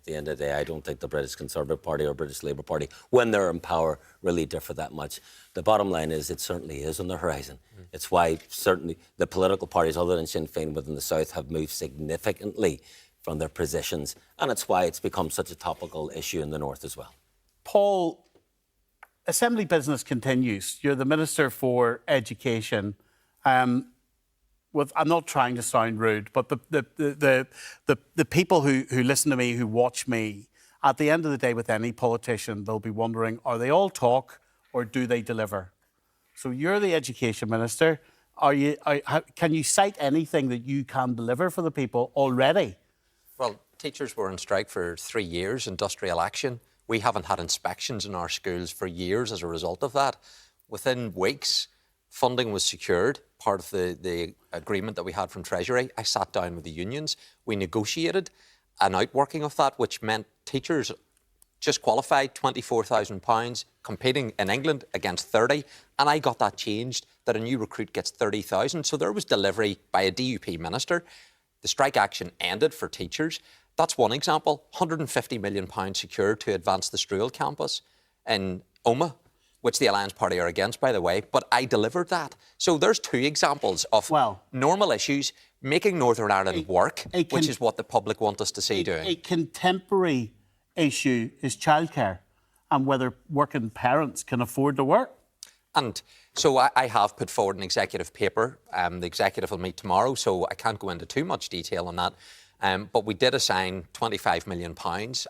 the end of the day, I don't think the British Conservative Party or British Labour Party, when they're in power, really differ that much. The bottom line is it certainly is on the horizon. It's why certainly the political parties other than Sinn Féin within the South have moved significantly from their positions, and it's why it's become such a topical issue in the North as well. Paul, Assembly business continues. You're the Minister for Education. I'm not trying to sound rude, but the people who listen to me, who watch me, at the end of the day with any politician, they'll be wondering, are they all talk or do they deliver? So you're the Education Minister. Can you cite anything that you can deliver for the people already? Well, teachers were on strike for 3 years, industrial action. We haven't had inspections in our schools for years as a result of that. Within weeks, funding was secured, part of the agreement that we had from Treasury. I sat down with the unions. We negotiated an outworking of that, which meant teachers just qualified £24,000, competing in England against 30, and I got that changed, that a new recruit gets 30,000. So there was delivery by a DUP minister. The strike action ended for teachers. That's one example. £150 million secured to advance the Struil campus in Omagh, which the Alliance Party are against, by the way, but I delivered that. So there's two examples of normal issues, making Northern Ireland work, which is what the public want us to see doing. A contemporary issue is childcare and whether working parents can afford to work. And so I have put forward an executive paper. The executive will meet tomorrow, so I can't go into too much detail on that. But we did assign £25 million.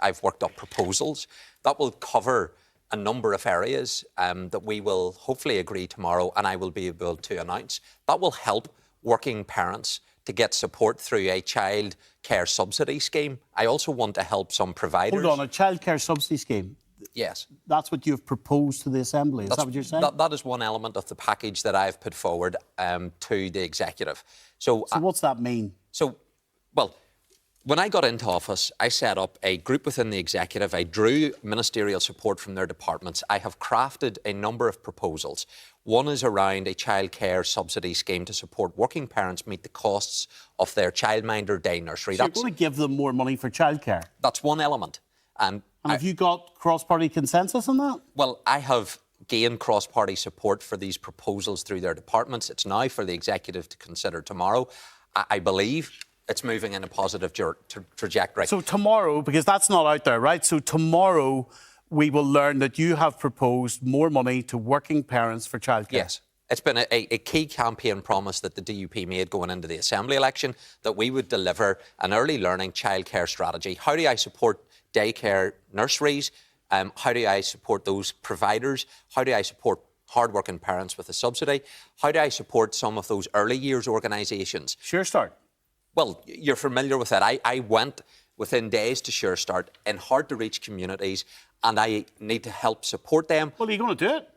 I've worked up proposals that will cover a number of areas that we will hopefully agree tomorrow and I will be able to announce. That will help working parents to get support through a child care subsidy scheme. I also want to help some providers. Hold on, a child care subsidy scheme? Yes. That's what you've proposed to the Assembly, is that what you're saying? That is one element of the package that I've put forward to the executive. So what's that mean? Well, when I got into office, I set up a group within the executive. I drew ministerial support from their departments. I have crafted a number of proposals. One is around a childcare subsidy scheme to support working parents meet the costs of their childminder day nursery. So you're going to give them more money for childcare? That's one element. And have you got cross-party consensus on that? Well, I have gained cross-party support for these proposals through their departments. It's now for the executive to consider tomorrow. I believe it's moving in a positive trajectory. So tomorrow, because that's not out there, right? So tomorrow we will learn that you have proposed more money to working parents for childcare. Yes. It's been a key campaign promise that the DUP made going into the Assembly election, that we would deliver an early learning childcare strategy. How do I support daycare nurseries? How do I support those providers? How do I support hard-working parents with a subsidy? How do I support some of those early years organisations? Sure Start. Well, you're familiar with that. I went within days to Sure Start in hard-to-reach communities, and I need to help support them. Well, are you going to do it?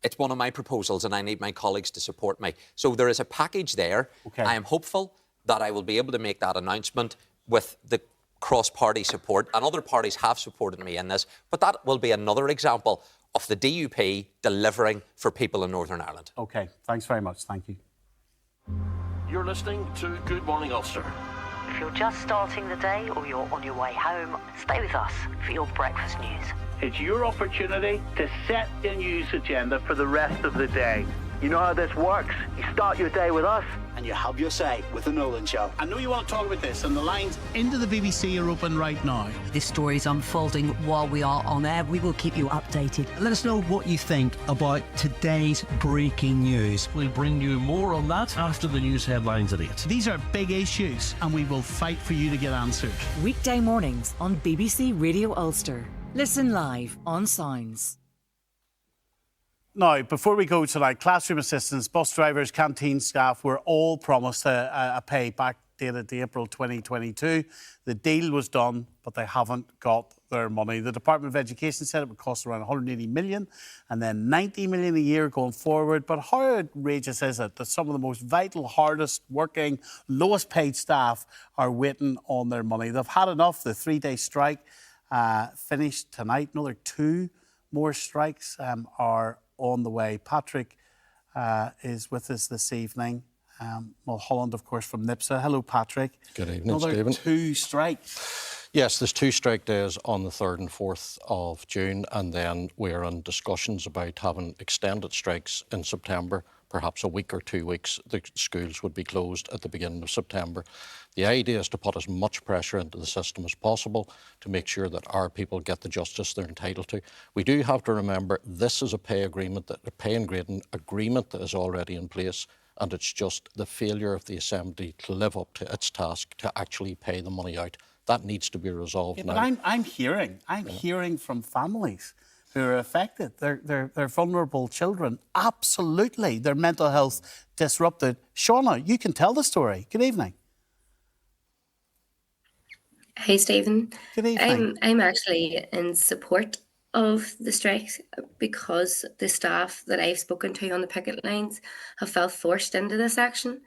It's one of my proposals, and I need my colleagues to support me. So there is a package there. Okay. I am hopeful that I will be able to make that announcement with the cross-party support, and other parties have supported me in this, but that will be another example of the DUP delivering for people in Northern Ireland. OK, thanks very much. Thank you. You're listening to Good Morning Ulster. If you're just starting the day or you're on your way home, stay with us for your breakfast news. It's your opportunity to set the news agenda for the rest of the day. You know how this works. You start your day with us, and you have your say with the Nolan Show. I know you want to talk about this, and the lines into the BBC are open right now. This story is unfolding while we are on air. We will keep you updated. Let us know what you think about today's breaking news. We'll bring you more on that after the news headlines at 8. These are big issues, and we will fight for you to get answers. Weekday mornings on BBC Radio Ulster. Listen live on Sounds. Now, before we go tonight, classroom assistants, bus drivers, canteen staff were all promised a pay backdated to April 2022. The deal was done, but they haven't got their money. The Department of Education said it would cost around 180 million and then 90 million a year going forward. But how outrageous is it that some of the most vital, hardest working, lowest paid staff are waiting on their money? They've had enough. The 3-day strike finished tonight. Another 2 more strikes are on the way. Patrick is with us this evening. Mulholland, of course, from NIPSA. Hello, Patrick. Good evening, Another Stephen. 2 strikes. Yes, there's 2 strike days on the 3rd and 4th of June, and then we're in discussions about having extended strikes in September. Perhaps a week or 2 weeks, the schools would be closed at the beginning of September. The idea is to put as much pressure into the system as possible to make sure that our people get the justice they're entitled to. We do have to remember this is a pay agreement, a pay and grading agreement that is already in place, and it's just the failure of the Assembly to live up to its task to actually pay the money out. That needs to be resolved now. But I'm hearing from families who are affected. They're vulnerable children. Absolutely, their mental health disrupted. Shauna, you can tell the story. Good evening. Hey, Stephen. Good evening. I'm actually in support of the strikes because the staff that I've spoken to on the picket lines have felt forced into this action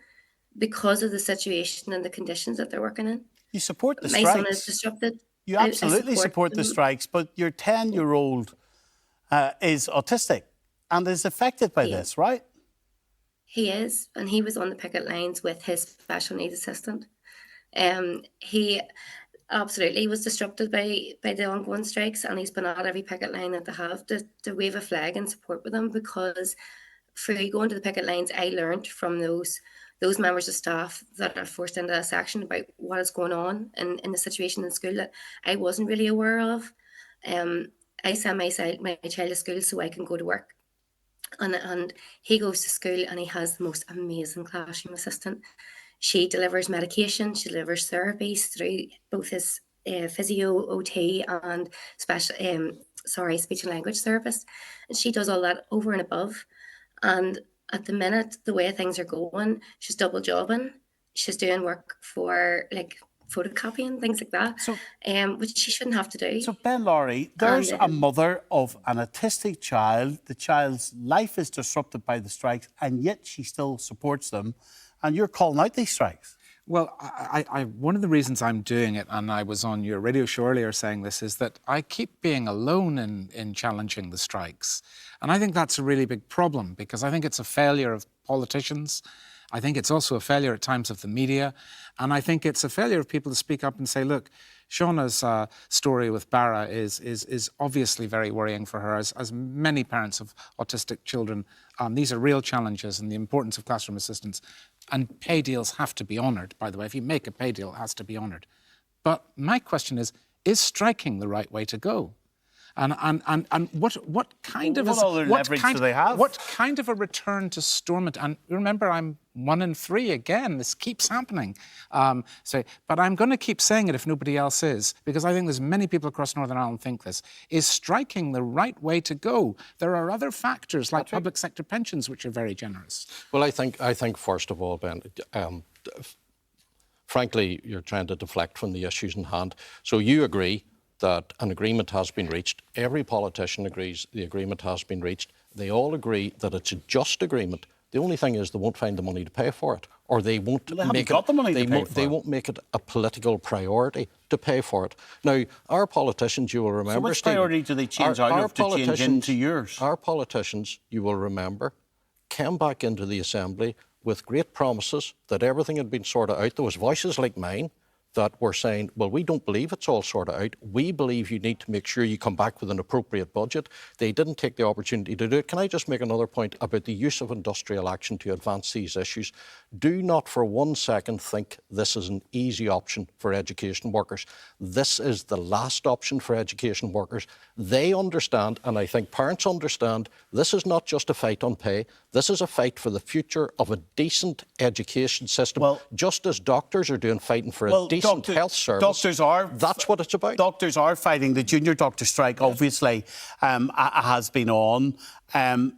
because of the situation and the conditions that they're working in. You support the My strikes. son is disrupted. You absolutely support the strikes, but your 10-year-old is autistic and is affected by this, right? He is, and he was on the picket lines with his special needs assistant. He absolutely was disrupted by the ongoing strikes, and he's been at every picket line that they have to wave a flag in support with them, because for going to the picket lines, I learned from those members of staff that are forced into this action about what is going on in the situation in school that I wasn't really aware of. I send my child to school so I can go to work. And he goes to school and he has the most amazing classroom assistant. She delivers medication, she delivers therapies through both his physio, OT and speech and language therapist. And she does all that over and above. And at the minute, the way things are going, she's double jobbing. She's doing work for like photocopying, things like that, which she shouldn't have to do. So Ben Laurie, there's a mother of an autistic child. The child's life is disrupted by the strikes, and yet she still supports them. And you're calling out these strikes. Well, one of the reasons I'm doing it, and I was on your radio show earlier saying this, is that I keep being alone in challenging the strikes. And I think that's a really big problem, because I think it's a failure of politicians. I think it's also a failure at times of the media. And I think it's a failure of people to speak up and say, look, Shauna's story with Barra is obviously very worrying for her, as many parents of autistic children. These are real challenges, and the importance of classroom assistants. And pay deals have to be honoured, by the way. If you make a pay deal, it has to be honoured. But my question is striking the right way to go? And what kind of leverage do they have? What kind of a return to Stormont? And remember, I'm 1 in 3 again. This keeps happening. But I'm going to keep saying it if nobody else is, because I think there's many people across Northern Ireland think this. Is striking the right way to go? There are other factors like public sector pensions, which are very generous. Well, I think first of all, Ben, frankly, you're trying to deflect from the issues in hand. So you agree that an agreement has been reached. Every politician agrees the agreement has been reached. They all agree that it's a just agreement. The only thing is they won't find the money to pay for it, or they won't make it. They won't make it a political priority to pay for it. Now, our politicians, you will remember. So which priority do they change out of to change into yours? Our politicians, you will remember, came back into the Assembly with great promises that everything had been sorted out. There was voices like mine that were saying, well, we don't believe it's all sorted out. We believe you need to make sure you come back with an appropriate budget. They didn't take the opportunity to do it. Can I just make another point about the use of industrial action to advance these issues? Do not for 1 second think this is an easy option for education workers. This is the last option for education workers. They understand, and I think parents understand, this is not just a fight on pay. This is a fight for the future of a decent education system, just as doctors are doing, fighting for a decent health service. That's what it's about. Doctors are fighting. The junior doctor strike, obviously, has been on.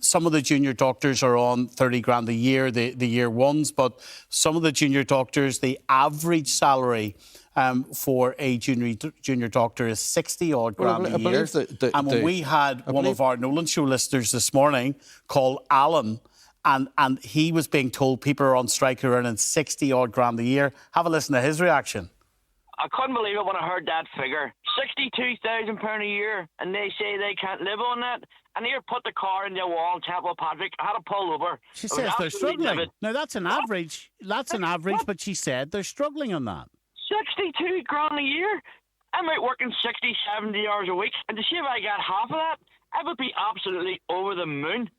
Some of the junior doctors are on 30 grand a year, the year ones, but some of the junior doctors, the average salary for a junior doctor is 60 odd grand a year. And when we had one of our Nolan show listeners this morning called Alan, and he was being told people are on strike who are earning 60 odd grand a year. Have a listen to his reaction. I couldn't believe it when I heard that figure. £62,000 a year, and they say they can't live on that. And here put the car in the wall in Temple Patrick. I had to pull over. She says they're struggling. Now that's an average. That's an average, but she said they're struggling on that. 62 grand a year? I'm out working 60, 70 hours a week. And to see if I got half of that, I would be absolutely over the moon.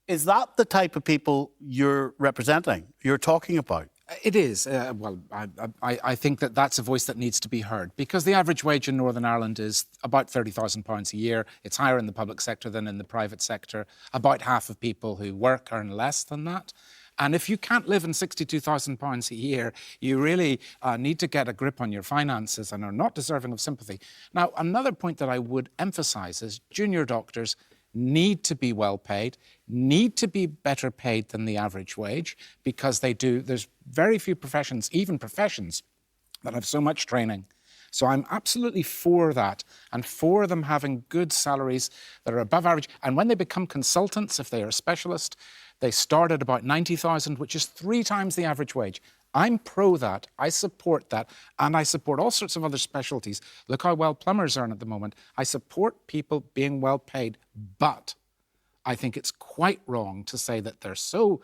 Is that the type of people you're representing, you're talking about? It is. I think that that's a voice that needs to be heard, because the average wage in Northern Ireland is about £30,000 a year. It's higher in the public sector than in the private sector. About half of people who work earn less than that. And if you can't live on £62,000 a year, you really need to get a grip on your finances and are not deserving of sympathy. Now, another point that I would emphasise is junior doctors need to be well paid, need to be better paid than the average wage, because there's very few professions, even professions, that have so much training. So I'm absolutely for that, and for them having good salaries that are above average. And when they become consultants, if they are a specialist, they start at about 90,000, which is 3 times the average wage. I'm pro that, I support that, and I support all sorts of other specialties. Look how well plumbers earn at the moment. I support people being well paid, but I think it's quite wrong to say that they're so,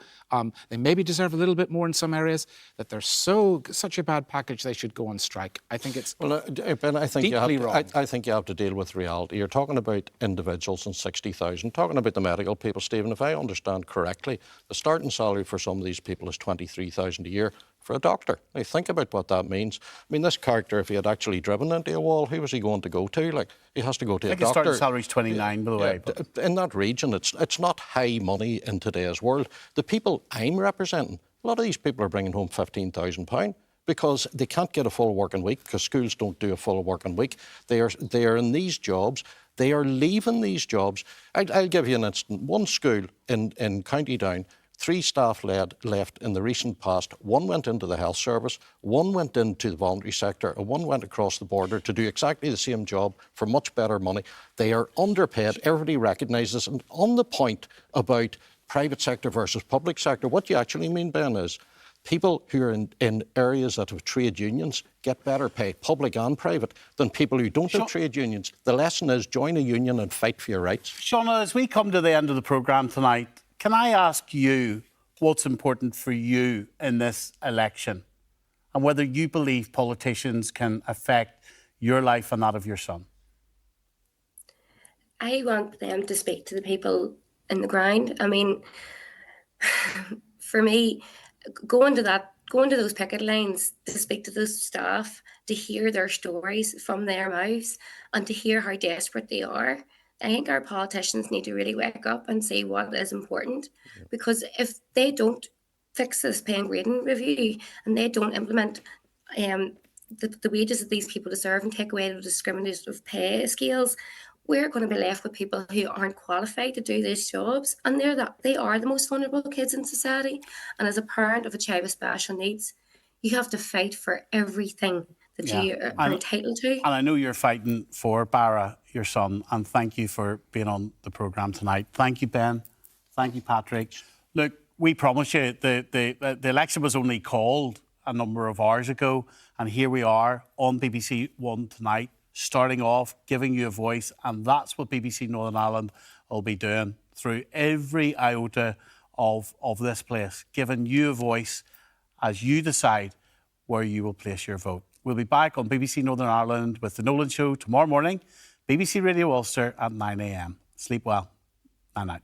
they maybe deserve a little bit more in some areas, that they're such a bad package they should go on strike. I think it's Ben, I think deeply wrong. I think you have to deal with reality. You're talking about individuals and 60,000, talking about the medical people, Stephen. If I understand correctly, the starting salary for some of these people is 23,000 a year. For a doctor. Now, think about what that means. I mean, this character, if he had actually driven into a wall, who was he going to go to? Like, he has to go to a doctor. I think his starting salary is 29, by the way. In that region, it's not high money in today's world. The people I'm representing, a lot of these people are bringing home £15,000 because they can't get a full working week, because schools don't do a full working week. They are in these jobs. They are leaving these jobs. I'll give you an instance. One school in County Down, 3 staff left in the recent past. 1 went into the health service, 1 went into the voluntary sector, and 1 went across the border to do exactly the same job for much better money. They are underpaid. Everybody recognises. And on the point about private sector versus public sector, what you actually mean, Ben, is people who are in areas that have trade unions get better paid, public and private, than people who don't have trade unions. The lesson is join a union and fight for your rights. Shauna, as we come to the end of the programme tonight, can I ask you what's important for you in this election, and whether you believe politicians can affect your life and that of your son? I want them to speak to the people in the ground. I mean, for me, going to those picket lines, to speak to those staff, to hear their stories from their mouths, and to hear how desperate they are. I think our politicians need to really wake up and see what is important, because if they don't fix this pay and grading review, and they don't implement the wages that these people deserve and take away the discriminative pay scales, we're going to be left with people who aren't qualified to do these jobs, and they are the most vulnerable kids in society. And as a parent of a child with special needs, you have to fight for everything that you are entitled to. And I know you're fighting for Barra, your son, and thank you for being on the programme tonight. Thank you, Ben. Thank you, Patrick. Look, we promise you the election was only called a number of hours ago, and here we are on BBC One tonight, starting off, giving you a voice, and that's what BBC Northern Ireland will be doing through every iota of this place, giving you a voice as you decide where you will place your vote. We'll be back on BBC Northern Ireland with the Nolan Show tomorrow morning, BBC Radio Ulster at 9 a.m. Sleep well. Night night.